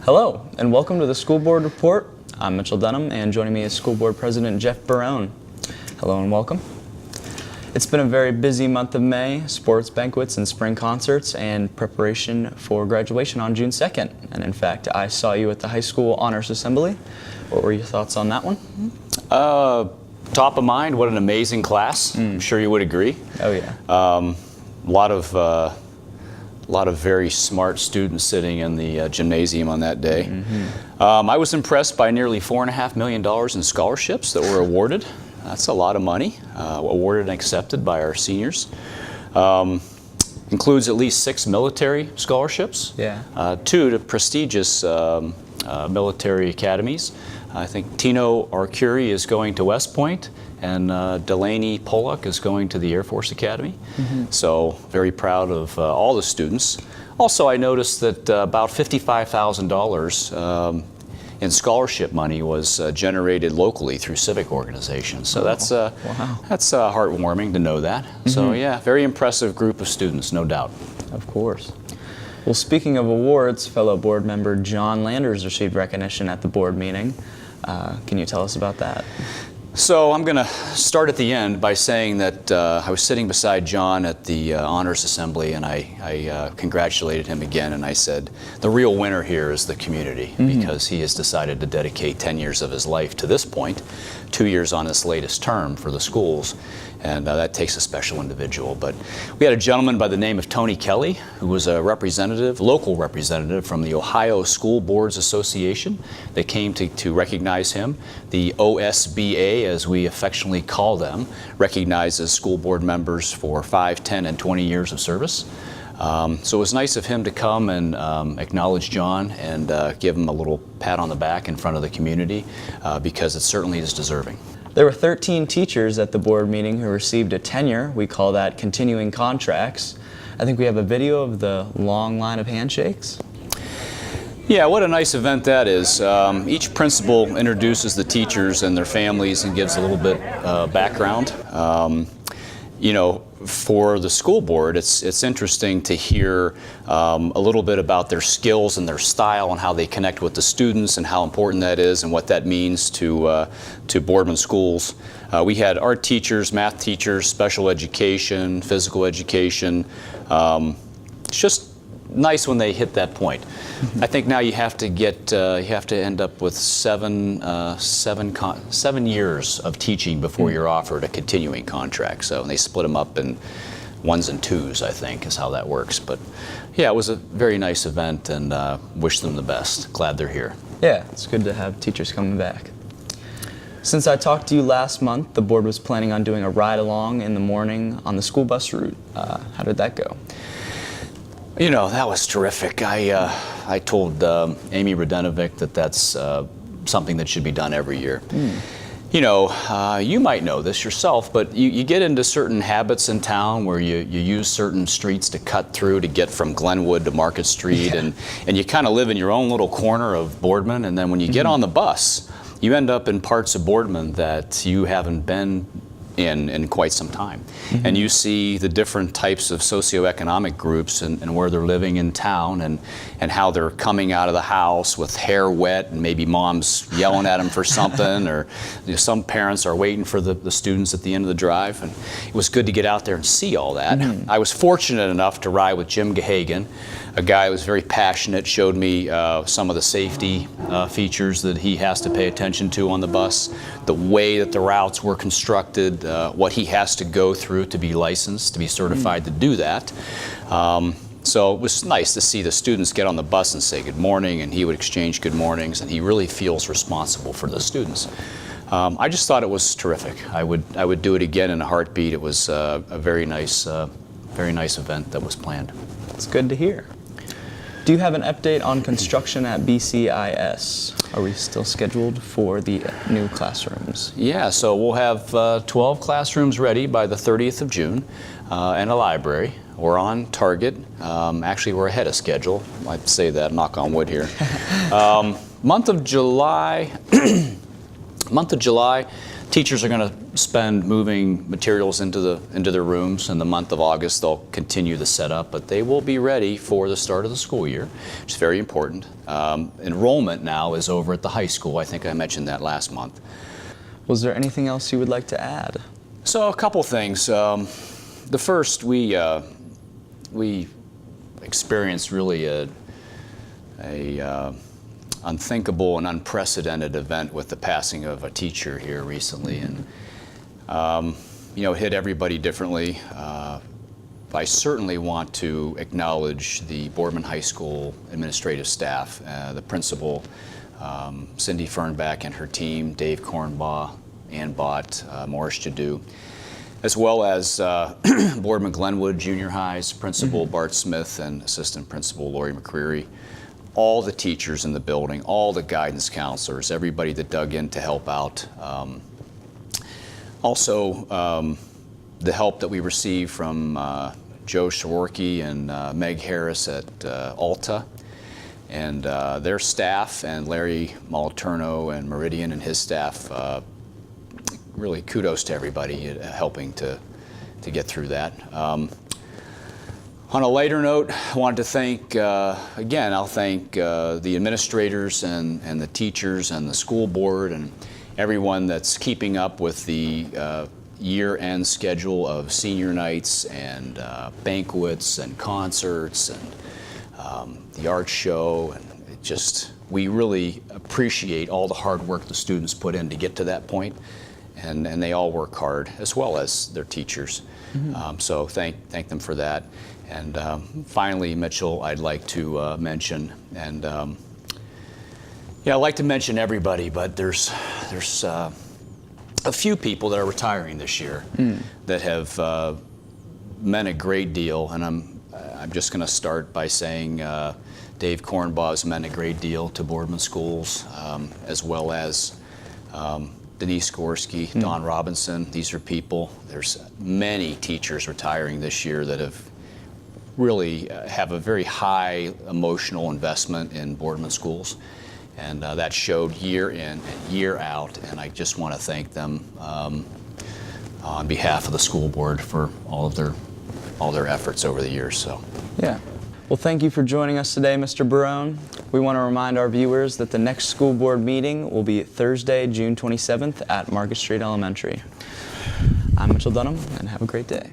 Hello, and welcome to the School Board Report. I'm Mitchell Dunham, and joining me is School Board President Jeff Barone. Hello and welcome. It's been a very busy month of May, sports banquets and spring concerts, and preparation for graduation on June 2nd. And in fact, I saw you at the high school honors assembly. What were your thoughts on that one? Top of mind, what an amazing class. I'm sure you would agree. Oh yeah. A lot of very smart students sitting in the gymnasium on that day. I was impressed by nearly $4.5 million in scholarships that were awarded. That's a lot of money, awarded and accepted by our seniors. Includes at least 6 military scholarships, 2 to prestigious military academies. I think Tino Arcuri is going to West Point, and Delaney Pollock is going to the Air Force Academy. So very proud of all the students. Also, I noticed that about $55,000 in scholarship money was generated locally through civic organizations. So that's heartwarming to know that. So yeah, very impressive group of students, no doubt. Of course. Well, speaking of awards, fellow board member John Landers received recognition at the board meeting. Can you tell us about that? So I'm going to start at the end by saying that I was sitting beside John at the honors assembly, and I congratulated him again, and I said the real winner here is the community, because he has decided to dedicate 10 years of his life to this point, 2 years on his latest term for the schools, and that takes a special individual. But we had a gentleman by the name of Tony Kelly, who was a representative, local representative from the Ohio School Boards Association. They came to recognize him. The OSBA, as we affectionately call them, recognizes school board members for 5, 10, and 20 years of service. So it was nice of him to come and acknowledge John and give him a little pat on the back in front of the community, because it certainly is deserving. There were 13 teachers at the board meeting who received a tenure. We call that continuing contracts. I think we have a video of the long line of handshakes. Yeah, what a nice event that is. Each principal introduces the teachers and their families and gives a little bit background. You know, for the school board, it's interesting to hear a little bit about their skills and their style and how they connect with the students and how important that is and what that means to Boardman schools. We had art teachers, math teachers, special education, physical education. It's just nice when they hit that point. I think now you have to end up with 7 years of teaching before you're offered a continuing contract. So they split them up in 1s and 2s, I think, is how that works. But yeah, it was a very nice event, and wish them the best. Glad they're here. Yeah, it's good to have teachers coming back. Since I talked to you last month, the board was planning on doing a ride-along in the morning on the school bus route. How did that go? You know, that was terrific. I told Amy Radenovic that that's something that should be done every year. You know, you might know this yourself, but you get into certain habits in town where you use certain streets to cut through to get from Glenwood to Market Street, and you kind of live in your own little corner of Boardman, and then when you get on the bus, you end up in parts of Boardman that you haven't been in quite some time. And you see the different types of socioeconomic groups and where they're living in town, and how they're coming out of the house with hair wet and maybe mom's yelling at them for something, or some parents are waiting for the students at the end of the drive. And it was good to get out there and see all that. I was fortunate enough to ride with Jim Gahagan, a guy who was very passionate, showed me some of the safety features that he has to pay attention to on the bus, the way that the routes were constructed, what he has to go through to be licensed, to be certified to do that. So it was nice to see the students get on the bus and say good morning, and he would exchange good mornings, and he really feels responsible for the students. I just thought it was terrific. I would do it again in a heartbeat. It was a very nice event that was planned. It's good to hear. Do you have an update on construction at BCIS? Are we still scheduled for the new classrooms? Yeah, so we'll have 12 classrooms ready by the 30th of June, and a library. We're on target. Actually, we're ahead of schedule. I'd say that, knock on wood here. Month of July, Teachers are going to spend moving materials into their rooms. In the month of August, they'll continue the setup, but they will be ready for the start of the school year, which is very important. Enrollment now is over at the high school. I think I mentioned that last month. Was there anything else you would like to add? So a couple things. The first, we experienced really a unthinkable and unprecedented event with the passing of a teacher here recently, and it hit everybody differently. I certainly want to acknowledge the Boardman High School administrative staff, the principal, Cindy Fernback and her team, Dave Kornbaugh, Ann Bott, Morris Jadu, as well as Boardman Glenwood Junior High's principal, Bart Smith, and assistant principal, Lori McCreary. All the teachers in the building, all the guidance counselors, everybody that dug in to help out. Also, the help that we received from Joe Shaworky and Meg Harris at Alta, and their staff, and Larry Moliterno and Meridian and his staff. Really kudos to everybody helping to get through that. On a lighter note, I wanted to thank, again, I'll thank the administrators and the teachers and the school board and everyone that's keeping up with the year-end schedule of senior nights and banquets and concerts and the art show. And we really appreciate all the hard work the students put in to get to that point. And they all work hard, as well as their teachers. So thank them for that. And finally, Mitchell, I'd like to mention, and I'd like to mention everybody, but there's a few people that are retiring this year that have meant a great deal, and I'm just going to start by saying Dave Kornbaugh has meant a great deal to Boardman schools, as well as Denise Gorski, Don Robinson. These are people. There's many teachers retiring this year that have really have a very high emotional investment in Boardman schools, and that showed year in and year out. And I just want to thank them on behalf of the school board for all their efforts over the years. So yeah. Well, thank you for joining us today, Mr. Barone. We want to remind our viewers that the next school board meeting will be Thursday, June 27th at Market Street Elementary. I'm Mitchell Dunham, and have a great day.